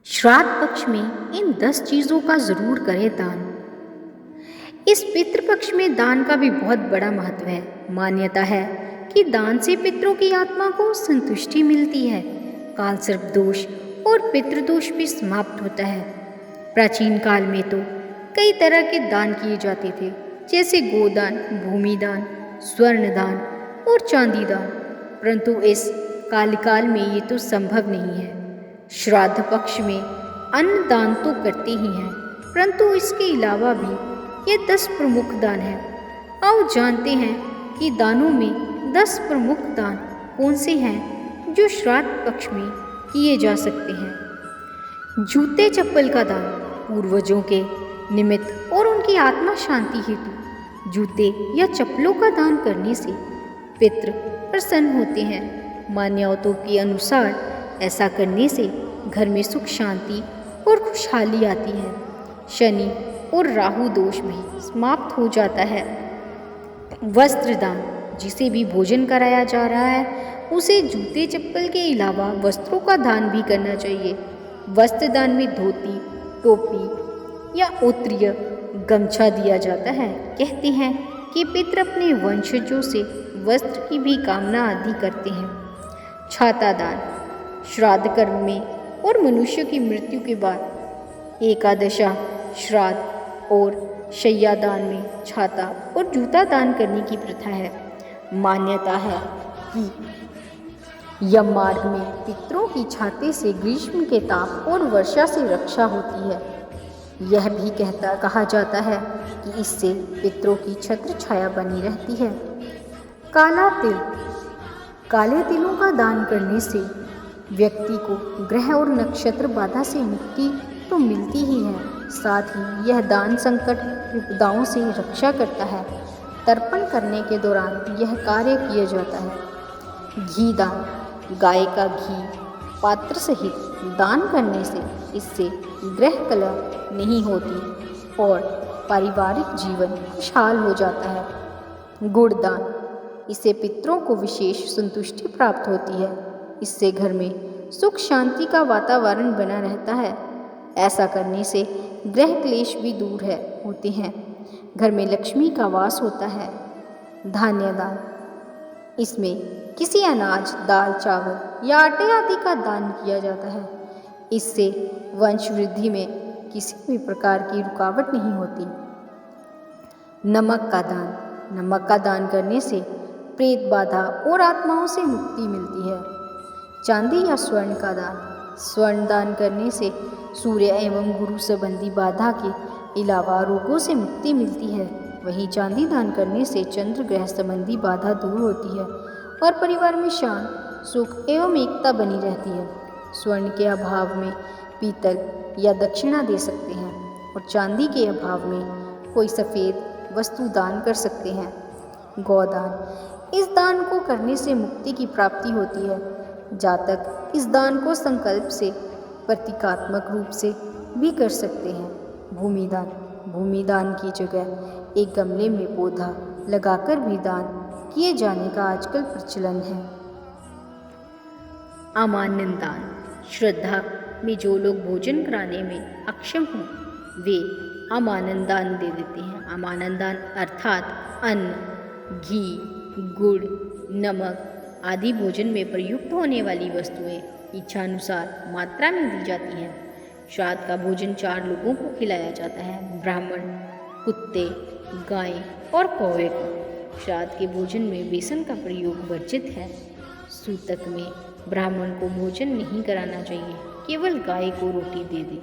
श्राद्ध पक्ष में इन 10 चीज़ों का ज़रूर करें दान। इस पितृपक्ष में दान का भी बहुत बड़ा महत्व है। मान्यता है कि दान से पितरों की आत्मा को संतुष्टि मिलती है, काल सर्प दोष और पितृदोष भी समाप्त होता है। प्राचीन काल में तो कई तरह के दान किए जाते थे, जैसे गोदान, भूमिदान, स्वर्ण दान और चांदी दान, परंतु इस काल में ये तो संभव नहीं है। श्राद्ध पक्ष में अन्न दान तो करते ही हैं, परंतु इसके अलावा भी ये 10 प्रमुख दान हैं। आओ जानते हैं कि दानों में 10 प्रमुख दान कौन से हैं जो श्राद्ध पक्ष में किए जा सकते हैं। जूते चप्पल का दान पूर्वजों के निमित्त और उनकी आत्मा शांति हेतु जूते या चप्पलों का दान करने से पितृ प्रसन्न होते हैं। मान्यताओं के अनुसार ऐसा करने से घर में सुख शांति और खुशहाली आती है। शनि और राहु दोष भी समाप्त हो जाता है। वस्त्र दान, जिसे भी भोजन कराया जा रहा है उसे जूते चप्पल के अलावा वस्त्रों का दान भी करना चाहिए। वस्त्र दान में धोती, टोपी या उत्तरीय गमछा दिया जाता है। कहते हैं कि पितृ अपने वंशजों से वस्त्र की भी कामना आदि करते हैं। छाता दान, श्राद्ध कर्म में और मनुष्य की मृत्यु के बाद एकादशा श्राद्ध और शय्या दान में छाता और जूता दान करने की प्रथा है। मान्यता है कि यम मार्ग में पितरों की छाते से ग्रीष्म के ताप और वर्षा से रक्षा होती है। यह भी कहा जाता है कि इससे पितरों की छत्र छाया बनी रहती है। काला तिल, काले तिलों का दान करने से व्यक्ति को ग्रह और नक्षत्र बाधा से मुक्ति तो मिलती ही है, साथ ही यह दान संकट विपदाओं से रक्षा करता है। तर्पण करने के दौरान यह कार्य किया जाता है। घी दान, गाय का घी पात्र सहित दान करने से इससे ग्रह कलह नहीं होती और पारिवारिक जीवन खुशहाल हो जाता है। गुड़ दान, इससे पितरों को विशेष संतुष्टि प्राप्त होती है। इससे घर में सुख शांति का वातावरण बना रहता है। ऐसा करने से ग्रह क्लेश भी दूर होते हैं। घर में लक्ष्मी का वास होता है। धान्य दान, इसमें किसी अनाज, दाल, चावल या आटे आदि का दान किया जाता है। इससे वंश वृद्धि में किसी भी प्रकार की रुकावट नहीं होती। नमक का दान, नमक का दान करने से प्रेत बाधा और आत्माओं से मुक्ति मिलती है। चांदी या स्वर्ण का दान, स्वर्ण दान करने से सूर्य एवं गुरु संबंधी बाधा के अलावा रोगों से मुक्ति मिलती है। वहीं चांदी दान करने से चंद्र ग्रह संबंधी बाधा दूर होती है और परिवार में शांति, सुख एवं एकता बनी रहती है। स्वर्ण के अभाव में पीतल या दक्षिणा दे सकते हैं और चांदी के अभाव में कोई सफ़ेद वस्तु दान कर सकते हैं। गौदान, इस दान को करने से मुक्ति की प्राप्ति होती है। जातक इस दान को संकल्प से प्रतीकात्मक रूप से भी कर सकते हैं। भूमिदान, भूमिदान की जगह एक गमले में पौधा लगाकर भी दान किए जाने का आजकल प्रचलन है। अमानन दान, श्रद्धा में जो लोग भोजन कराने में अक्षम हों वे अमानन दान दे देते हैं। अमानन दान अर्थात अन्न, घी, गुड़, नमक आदि भोजन में प्रयुक्त होने वाली वस्तुएं इच्छानुसार मात्रा में दी जाती हैं। श्राद्ध का भोजन 4 लोगों को खिलाया जाता है: ब्राह्मण, कुत्ते, गाय और कौवे को। श्राद्ध के भोजन में बेसन का प्रयोग वर्जित है। सूतक में ब्राह्मण को भोजन नहीं कराना चाहिए, केवल गाय को रोटी दे दें।